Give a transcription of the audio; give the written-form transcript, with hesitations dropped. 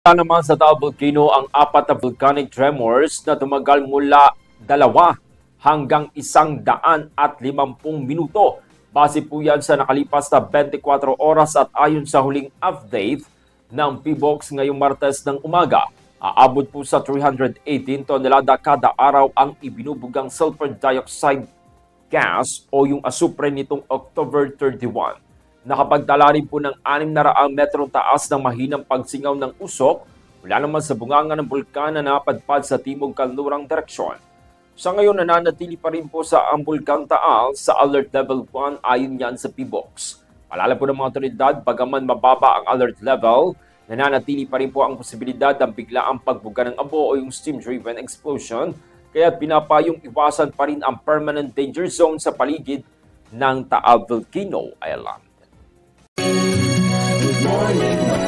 Wala naman sa Taal Volcano ang 4 na volcanic tremors na tumagal mula 2 hanggang 150 minuto. Base po yan sa nakalipas na 24 oras at ayon sa huling update ng PBOX ngayong Martes ng umaga, aabot po sa 318 tonelada kada araw ang ibinubugang sulfur dioxide gas o yung asupre nitong October 31. Nakapagtala rin po ng 600 metrong taas ng mahinang pagsingaw ng usok mula naman sa bunganga ng bulkan na napadpad sa timog kanlurang direksyon. Sa ngayon, nananatili pa rin po sa ang Bulkang Taal sa Alert Level 1 ayon yan sa PBOX. Paalala po ng mga otoridad, bagaman mababa ang alert level, nananatili pa rin po ang posibilidad ng biglaang pagbuga ng abo o yung steam-driven explosion, kaya pinapayong iwasan pa rin ang permanent danger zone sa paligid ng Taal Volcano Island. Good morning.